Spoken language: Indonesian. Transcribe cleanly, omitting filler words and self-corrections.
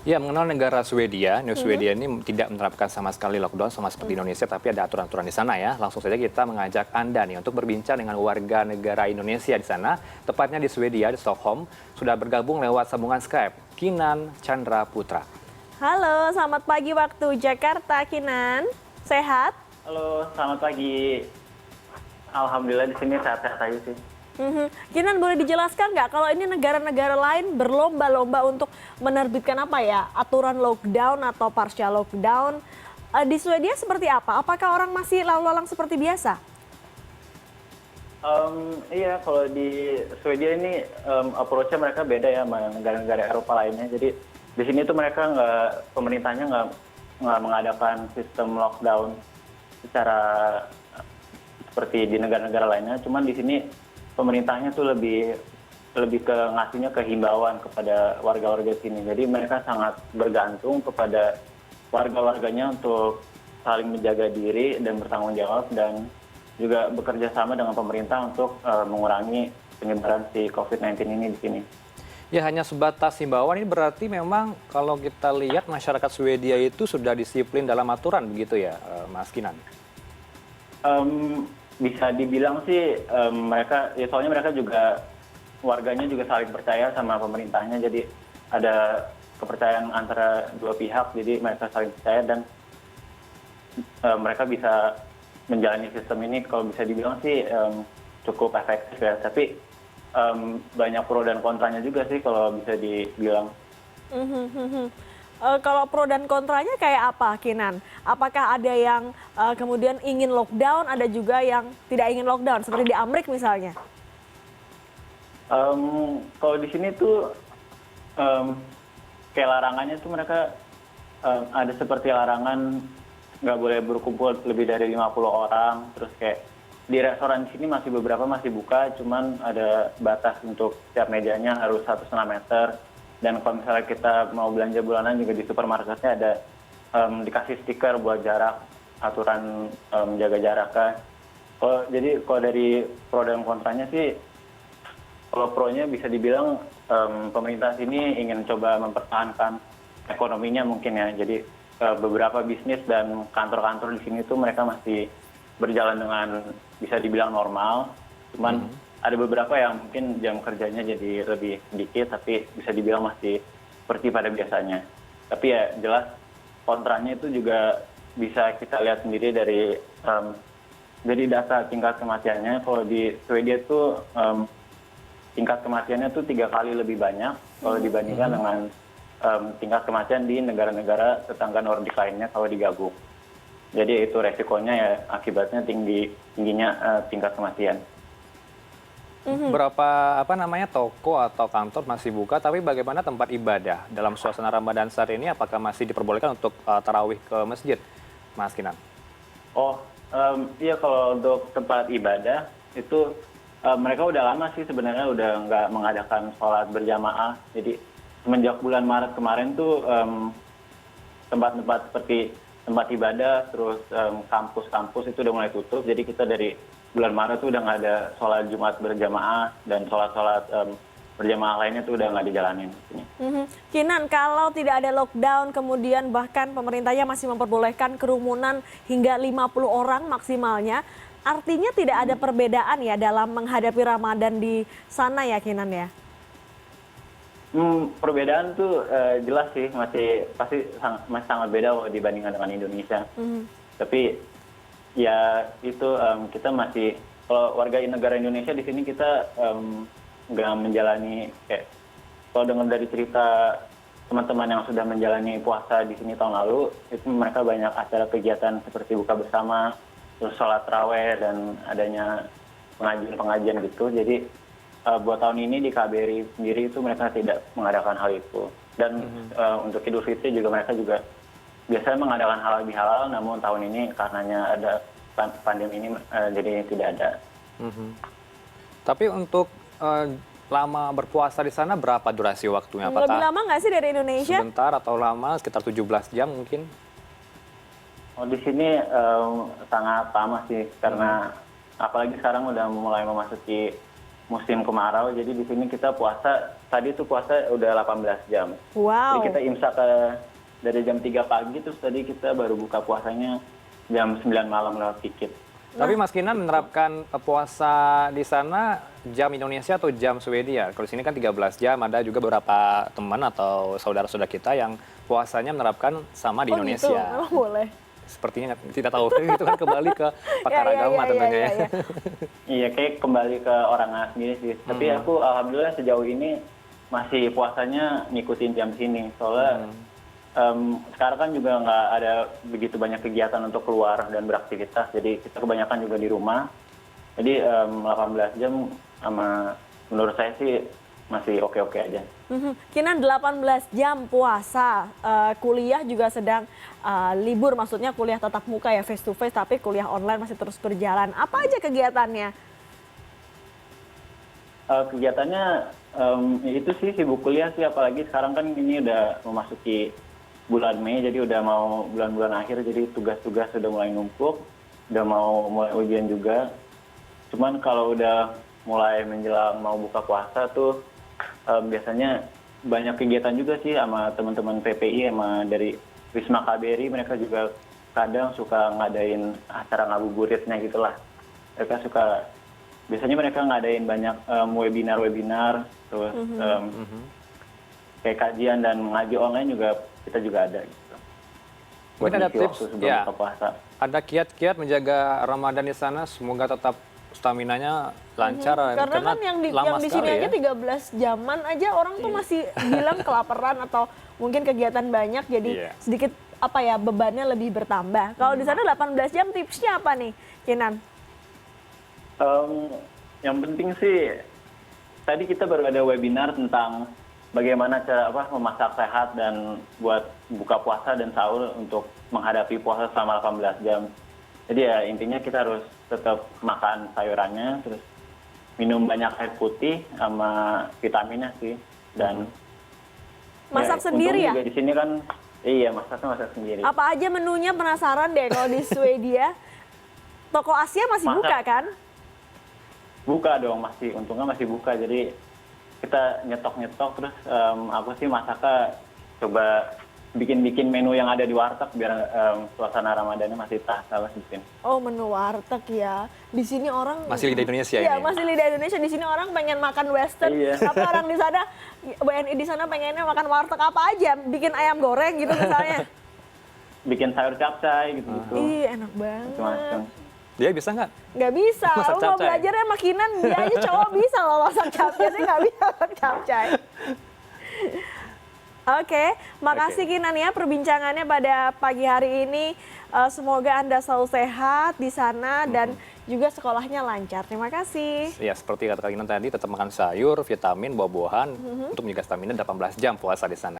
Ya, mengenal negara Swedia, Swedia ini tidak menerapkan sama sekali lockdown sama seperti Indonesia, tapi ada aturan-aturan di sana ya. Langsung saja kita mengajak Anda nih untuk berbincang dengan warga negara Indonesia di sana, tepatnya di Swedia, di Stockholm, sudah bergabung lewat sambungan Skype, Kinan Chandra Putra. Halo, selamat pagi waktu Jakarta, Kinan. Sehat? Halo, selamat pagi. Alhamdulillah di sini sehat-sehat aja sih. Kinan, boleh dijelaskan nggak kalau ini negara-negara lain berlomba-lomba untuk menerbitkan apa ya, aturan lockdown atau partial lockdown. Di Swedia seperti apa? Apakah orang masih lalu lalang seperti biasa? Iya, kalau di Swedia ini approach-nya mereka beda ya sama negara-negara Eropa lainnya. Jadi di sini tuh mereka pemerintahnya nggak mengadakan sistem lockdown secara seperti di negara-negara lainnya. Cuman di sini pemerintahnya tuh lebih ke ngasihnya ke himbauan kepada warga-warga sini. Jadi mereka sangat bergantung kepada warga-warganya untuk saling menjaga diri dan bertanggung jawab dan juga bekerja sama dengan pemerintah untuk mengurangi penyebaran si COVID-19 ini di sini. Ya, hanya sebatas himbauan ini berarti memang kalau kita lihat masyarakat Swedia itu sudah disiplin dalam aturan begitu ya, Mas Kinan? Bisa dibilang sih mereka, ya soalnya mereka juga warganya juga saling percaya sama pemerintahnya, jadi ada kepercayaan antara dua pihak, jadi mereka saling percaya dan mereka bisa menjalani sistem ini kalau bisa dibilang sih cukup efektif ya, tapi banyak pro dan kontranya juga sih kalau bisa dibilang. Kalau pro dan kontranya kayak apa, Kinan? Apakah ada yang kemudian ingin lockdown, ada juga yang tidak ingin lockdown, seperti di Amerika misalnya? Kalau di sini tuh kayak larangannya tuh mereka ada seperti larangan nggak boleh berkumpul lebih dari 50 orang, terus kayak di restoran di sini beberapa masih buka, cuman ada batas untuk setiap mejanya harus 1,5 meter. Dan kalau misalnya kita mau belanja bulanan juga di supermarketnya ada dikasih stiker buat jarak, aturan menjaga jarak kan. Jadi kalau dari pro dan kontranya sih, kalau pro-nya bisa dibilang pemerintah sini ingin coba mempertahankan ekonominya mungkin ya. Jadi beberapa bisnis dan kantor-kantor di sini tuh mereka masih berjalan dengan bisa dibilang normal. Cuman ada beberapa yang mungkin jam kerjanya jadi lebih sedikit, tapi bisa dibilang masih seperti pada biasanya. Tapi ya jelas kontranya itu juga bisa kita lihat sendiri dari data tingkat kematiannya. Kalau di Swedia tuh tingkat kematiannya tuh 3 kali lebih banyak kalau dibandingkan dengan tingkat kematian di negara-negara tetangga Nordik lainnya kalau digabung. Jadi itu resikonya ya, akibatnya tingginya tingkat kematian. Berapa toko atau kantor masih buka, tapi bagaimana tempat ibadah dalam suasana Ramadan saat ini? Apakah masih diperbolehkan untuk tarawih ke masjid, Mas Kinan? Iya, kalau untuk tempat ibadah itu mereka udah lama sih sebenarnya udah nggak mengadakan sholat berjamaah. Jadi semenjak bulan Maret kemarin tuh tempat-tempat seperti tempat ibadah, terus kampus-kampus itu udah mulai tutup. Jadi kita dari bulan Maret tuh udah nggak ada sholat Jumat berjamaah dan sholat-sholat berjamaah lainnya tuh udah nggak dijalanin. Kinan, kalau tidak ada lockdown, kemudian bahkan pemerintahnya masih memperbolehkan kerumunan hingga 50 orang maksimalnya, artinya tidak ada perbedaan ya dalam menghadapi Ramadan di sana ya, Kinan ya? Perbedaan tuh jelas sih, masih sangat beda dibandingkan dengan Indonesia. Tapi ya itu kita masih, kalau warga negara Indonesia di sini kita nggak menjalani kayak, kalau dengar dari cerita teman-teman yang sudah menjalani puasa di sini tahun lalu, itu mereka banyak acara kegiatan seperti buka bersama, terus sholat raweh dan adanya pengajian-pengajian gitu. Jadi buat tahun ini di KBRI sendiri itu mereka tidak mengadakan hal itu. Dan untuk Idul Fitri juga mereka juga biasanya mengadakan halal bihalal, namun tahun ini karenanya ada pandemi ini jadi tidak ada. Tapi untuk lama berpuasa di sana berapa durasi waktunya? Apakah Lebih lama nggak sih dari Indonesia? sebentar atau lama, sekitar 17 jam mungkin? Di sini sangat lama sih, karena apalagi sekarang udah mulai memasuki musim kemarau, jadi di sini kita puasa tadi tuh puasa udah 18 jam. Wow. Jadi kita imsak dari jam 3 pagi, terus tadi kita baru buka puasanya jam 9 malam lewat dikit. Tapi Mas Kinan menerapkan puasa di sana jam Indonesia atau jam Swedia? Kalau di sini kan 13 jam, ada juga beberapa teman atau saudara-saudara kita yang puasanya menerapkan sama di Oh Indonesia. gitu, memang boleh. Sepertinya tidak tahu, itu kan kembali ke pakar agama tentunya ya. Iya, kayak kembali ke orang sendiri sih. Tapi aku alhamdulillah sejauh ini masih puasanya ngikutin jam sini. Soalnya sekarang kan juga nggak ada begitu banyak kegiatan untuk keluar dan beraktivitas. Jadi kita kebanyakan juga di rumah. Jadi 18 jam menurut saya sih masih oke-oke aja. Kinan 18 jam puasa, kuliah juga sedang libur, maksudnya kuliah tatap muka ya, face to face, tapi kuliah online masih terus berjalan. Apa aja kegiatannya? Kegiatannya itu sih sibuk kuliah sih, apalagi sekarang kan ini udah memasuki bulan Mei, jadi udah mau bulan-bulan akhir, jadi tugas-tugas sudah mulai numpuk, udah mau mulai ujian juga. Cuman kalau udah mulai menjelang mau buka puasa tuh biasanya banyak kegiatan juga sih sama teman-teman PPI, sama dari Wisma KBRI, mereka juga kadang suka ngadain acara ngabuburitnya gitulah. Biasanya mereka ngadain banyak webinar-webinar, terus kayak kajian dan ngaji online juga kita juga ada gitu. Mungkin ada ngisi tips waktu sebelum ya, buka puasa. ada kiat-kiat menjaga Ramadan di sana, semoga tetap staminanya lancar. Karena kan yang di sini sekali aja 13 jaman aja orang tuh masih bilang kelaparan atau mungkin kegiatan banyak, jadi sedikit apa ya, bebannya lebih bertambah. Kalau di sana 18 jam, tipsnya apa nih, Kinan? Yang penting sih tadi kita baru ada webinar tentang bagaimana cara memasak sehat dan buat buka puasa dan sahur untuk menghadapi puasa selama 18 jam. Jadi ya intinya kita harus tetap makan sayurannya, terus minum banyak air putih sama vitaminnya sih, dan masak sendiri ya? Juga di sini kan iya, masak sendiri. Apa aja menunya, penasaran deh kalau di Swedia. Toko Asia masih buka kan? Buka dong, untungnya masih buka. Jadi kita nyetok terus aku sih masaknya coba bikin menu yang ada di warteg biar suasana Ramadannya masih terasa lah bikin. Oh, menu warteg ya. Di sini orang masih lidah Indonesia ya, ini. masih lidah Indonesia. Di sini orang pengen makan western. Tapi orang di sana WNI di sana pengennya makan warteg apa aja, bikin ayam goreng gitu misalnya. Bikin sayur capcay gitu-gitu. Ih, enak banget. Macam-macam. Dia bisa nggak? Nggak bisa. Masak Lo mau capcay? belajar ya makinan, dia aja cowok bisa loh masak capcay. Saya nggak bisa masak capcay. Oke, makasih Kinan ya perbincangannya pada pagi hari ini. Semoga Anda selalu sehat di sana dan juga sekolahnya lancar. Terima kasih. Ya, seperti kata Kinan tadi, tetap makan sayur, vitamin, buah-buahan untuk menjaga stamina 18 jam puasa di sana.